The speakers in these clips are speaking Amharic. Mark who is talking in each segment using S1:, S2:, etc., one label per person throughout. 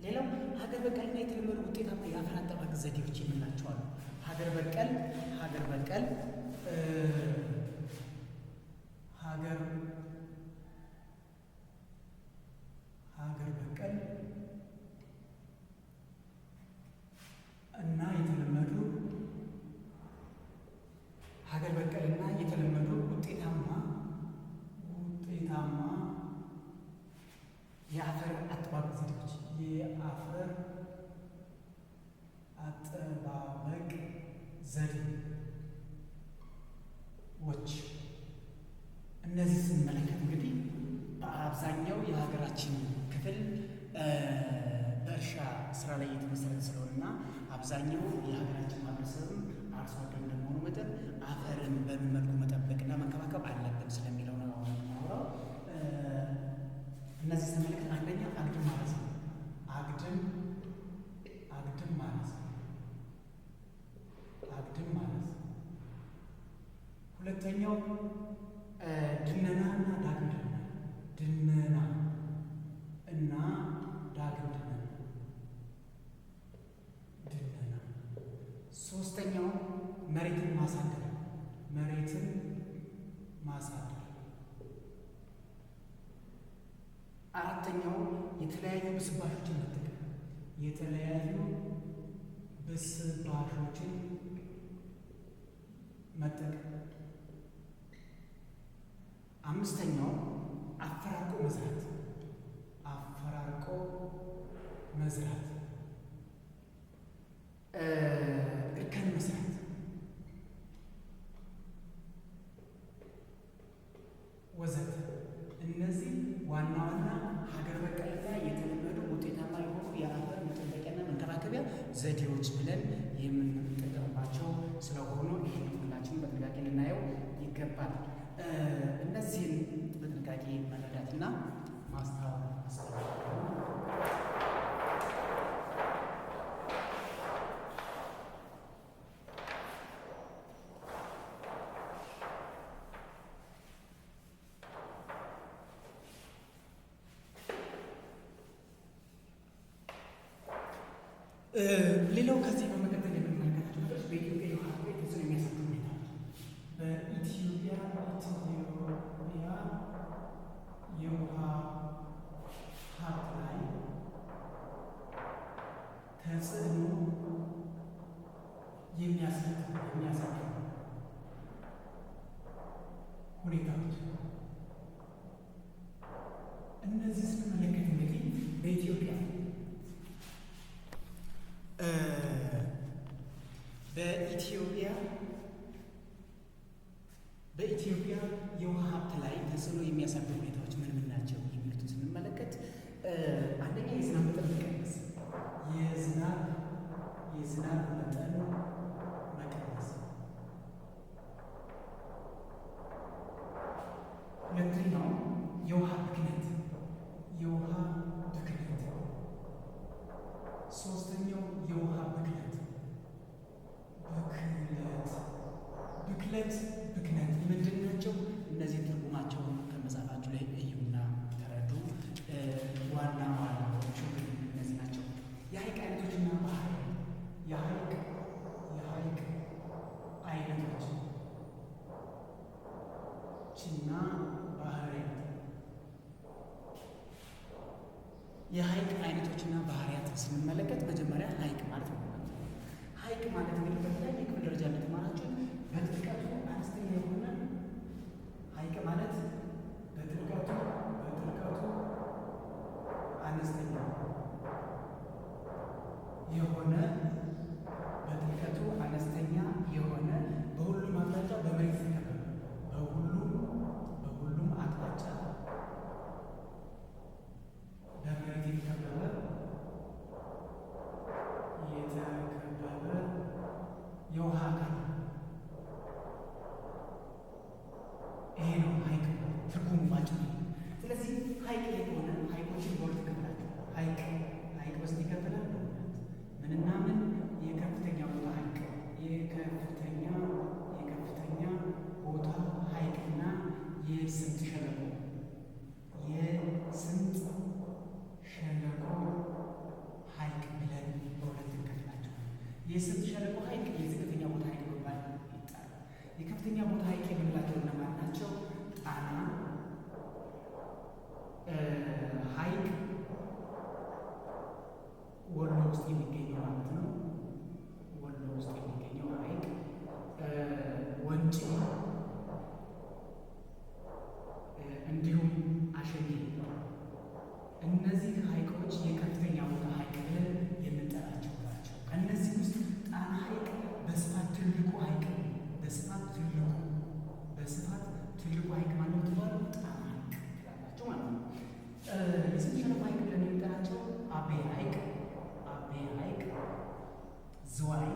S1: ሌላው ሀገር በቀልና የተለመዱ ውጤታማ የአፈር አጠባበቅ ዘዴዎች የምንላቸው አሉ። ሀገር በቀል እና የተለመዱ ውጤታማ የአፈር አጠባበቅ ዘዴዎች እነዚህ ስንመለከት እንግዲህ በአብዛኛው የሀገራችን ክፍል በእርሻ ስራ ላይ የተመሰረተ ስለሆነና አብዛኛው የሀገራችን ማህበረሰብም አርሶ አደር እንደመሆኑ መጠን አፈርን በምን መልኩ መጠበቅና መንከባከብ አለብን ስለሚለው ነው የማወራው። እነዚህ ስንመለከት አንደኛ አግድም ማረስ ነው። አግድም ማረስ። ሁለተኛው ድነና እና ዳግም ድነና። ሶስተኛው መሬትን ማሳደር። አራተኛው የተለያዩ ብስባሾችን መጠቀም። አምስተኛው አፈራርቆ መዝራት። እርከን መስራት። ወዘተ። እነዚህ ዋና ሀገር በቀልና የተለመዱ ውጤታማ የሆኑ የአፈር መጠበቂያና መንከባከቢያ ዘዴዎች ብለን የምንጠቀምባቸው ስለሆኑ ይህን ሁላችንም በጥንቃቄ ልናየው ይገባል። እነዚህን በጥንቃቄ መረዳትና ማስተዋል ሌላው ከዚህ በመቀጠል የምንመለከታቸው ነገሮች በኢትዮጵያ የውሃ ላይ ተጽዕኖ የሚያሳድሩ ሁኔታዎች በኢትዮጵያ የውሃ ሀብት ላይ ተጽዕኖ የሚያሳድሩ ሁኔታዎች እነዚህ ስንመለከት እንግዲህ በኢትዮጵያ የውሃ ሀብት ላይ ተጽዕኖ የሚያሳድሩ ሁኔታዎች ምን ናቸው የሚሉትን ስንመለከት አንደኛ የዝናብ መጠን መቀነስ። የዝናብ መጠን መቀነስ። ሁለተኛው የውሃ ብክነት። ሶስተኛው የውሃ ብክነት ምንድን ናቸው? እነዚህ ትርጉማቸውን ከመጽሐፋችሁ ላይ እዩና ተረዱ። ዋና ዋናዎቹ እነዚህ ናቸው። የሐይቅ አይነቶችና ባህሪያት። የሐይቅ አይነቶችና ባህሪያት። የሐይቅ አይነቶችና ባህሪያት ስንመለከት መጀመሪያ ሐይቅ ማለት ነው። ሐይቅ ማለት እንግዲህ በተለያየ ክፍል ደረጃ እንደተማራችሁ በጥልቀቱ አነስተኛ የሆነ ሐይቅ ማለት በጥልቀቱ አነስተኛ የሆነ በሁሉም አቅጣጫ በመሬት የተከበበ በሁሉም አቅጣጫ በመሬት የተከበበ የውሃ አካል። ይሄ ነው ሐይቅ ትርጉሙ ባጭሩ። ስለዚህ ሐይቅ የሆነ ሐይቆችን በሁለት ይከፈላል። ሐይቅ በስንት ይከፈላል? ምንና ምን የስምጥ ሸለቆ ሐይቅ የዝቅተኛ ቦታ ሐይቅ በመባል ይጠራል። የከፍተኛ ቦታ ሐይቅ የምንላቸው እነማን ናቸው? ጣና ሐይቅ ወሎ ውስጥ የሚገኘው ማለት ነው። ወሎ ውስጥ የሚገኘው ሐይቅ ወንጪ፣ እንዲሁም አሸጌ። እነዚህ ሐይቆች የከፍተኛ ቦታ ሐይቅ ብለን የምንጠራቸው ናቸው። ከእነዚህ ውስጥ ጣና ሐይቅ በስፋት ትልቁ ሐይቅ ነው። በስፋት ትልቁ ሐይቅ ማለት ነው ጣና ሐይቅ ትላላቸው ማለት ነው። የስምጥ ሸለቆ ሐይቅ ብለን የምንጠራቸው አቤ ሐይቅ፣ ዝዋይ፣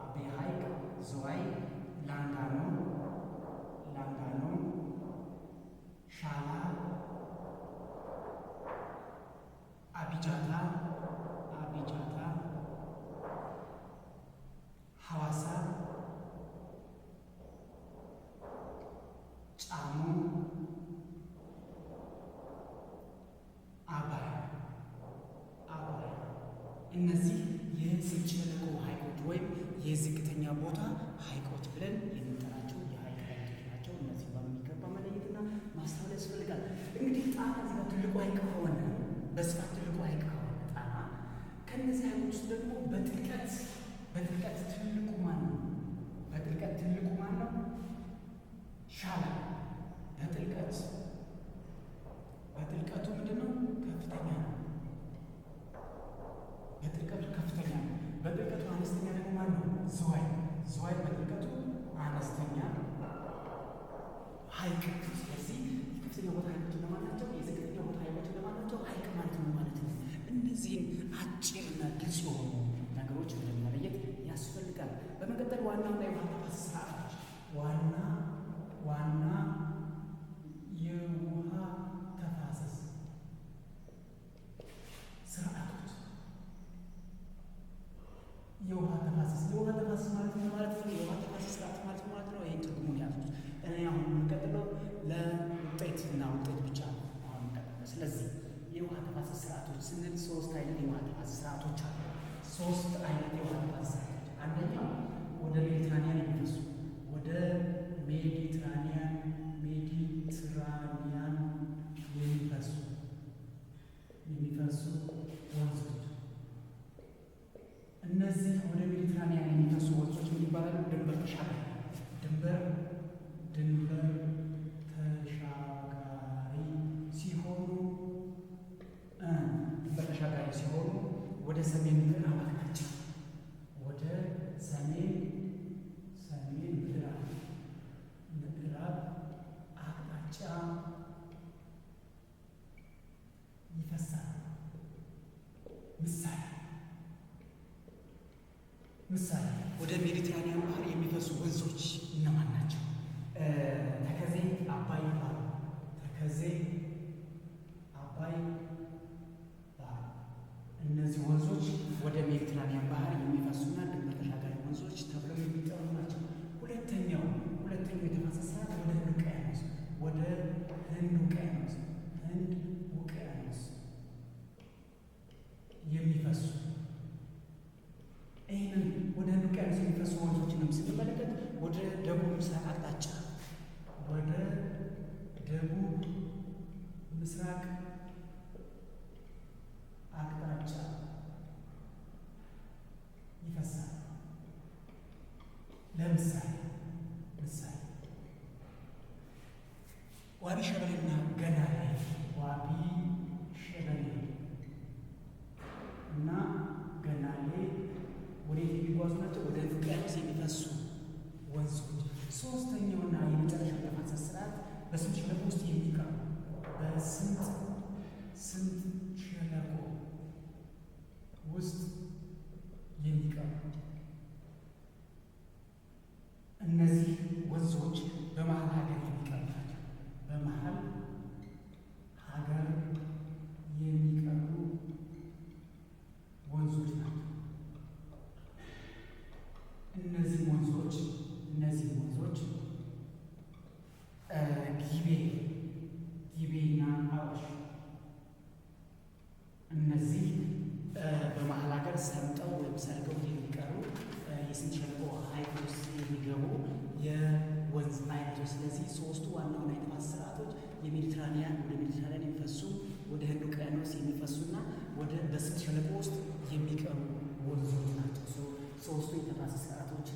S1: አቤ ሐይቅ፣ ዝዋይ፣ ላንጋኖ፣ ሻላ፣ አቢጃታ፣ ሐዋሳ፣ ጫሞ፣ አባይ። እነዚህ የስምጥ ሸለቆ ሐይቆች ወይም የዝቅተኛ ቦታ ሐይቆች ብለን የምንጠራቸው የሐይቅ አይነቶች ናቸው። እነዚህ በሚገባ መለየትና ማስተዋል ያስፈልጋል። እንግዲህ ጣና እዚህ ትልቁ ሐይቅ ከሆነ በስፋት ትልቁ ሐይቅ ከሆነ ጣና ከእነዚህ ሐይቆች ውስጥ ደግሞ በጥልቀት ትልቁ ማን ነው? ሻላ። በጥልቀቱ ምንድን ነው? ከፍተኛ ነው። ከፍተኛ ነው። በጥልቀቱ አነስተኛ ደግሞ ማን ነው? ዝዋይ በጥልቀቱ አነስተኛ ሐይቅ። ስለዚህ የከፍተኛ ቦታ ሐይቆች ለማን ናቸው? የዝቅተኛ ቦታ ሐይቆች ለማን ናቸው? ሐይቅ ማለት ነው ማለት ነው። እነዚህን አጭርና ግልጽ የሆኑ ነገሮች መለየት ያስፈልጋል። በመቀጠል ዋናውና የውሃ ተፋሰስ ስርዓቶች ዋና የውሃ ተፋሰስ ስርዓቶች የውሃ ተፋሰስ ማለት ነው ማለት ነው። የውሃ ተፋሰስ ስርዓት ማለት ነው ማለት ነው። ይህን ትርጉሙን ያዙት። እኔ አሁን የምንቀጥለው ለውጤት ብቻ ነው አሁን የምንቀጥለው። ስለዚህ የውሃ ተፋሰስ ስርዓቶች ስንል 3 አይነት የውሃ ተፋሰስ ስርዓቶች አሉ። 3 አይነት የውሃ ተፋሰስ ስርዓቶች፣ አንደኛው ወደ ሜዲትራኒያን የሚፈሱ የሚፈሱ ወንዞች። እነዚህ ወደ ሜዲትራኒያን የሚፈሱ ወንዞች ምን ይባላሉ? ድንበር ተሻጋሪ ሲሆኑ ወደ ሰሜን ምዕራብ አቅጣጫ ይፈሳል። ምሳሌ ወደ ሜዲትራኒያን ባህር የሚፈሱ ወንዞች እነማን ናቸው? ተከዜ፣ አባይ ይባላሉ። እነዚህ ወንዞች ወደ ሜዲትራኒያን ባህር የሚፈሱና ድንበር ተሻጋሪ ወንዞች ተብለው የሚጠሩ ናቸው። ሁለተኛው የተፋሰስ ስርዓት ወደ ህንድ ውቅያኖስ የሚፈሱ። ይህንን ወደ ህንድ ውቅያኖስ የሚፈሱ ወንዞችንም ስንመለከት ወደ ደቡብ ምስራቅ አቅጣጫ ይፈሳል። ለምሳሌ ዋቢ ሸበሌና ገናሌ እና ገናሌ ወዴት የሚጓዙ ናቸው? ወደ ውቅያኖስ የሚፈሱ ወንዞች። ሶስተኛውና የመጨረሻው የተፋሰስ ስርዓት በስምጥ ሸለቆ ውስጥ የሚቀሩ ሰርገው የሚቀሩ የስምጥ ሸለቆ ሐይቅ ውስጥ የሚገቡ የወንዝ አይነቶች። ስለዚህ ሶስቱ ዋና ዋና የጥፋት ስርዓቶች የሜዲትራኒያን ወደ ሜዲትራኒያን የሚፈሱ ወደ ህንድ ውቅያኖስ የሚፈሱና ወደ በስምጥ ሸለቆ ውስጥ የሚቀሩ ወንዞች ናቸው። ሶስቱ የተፋሰስ ስርዓቶች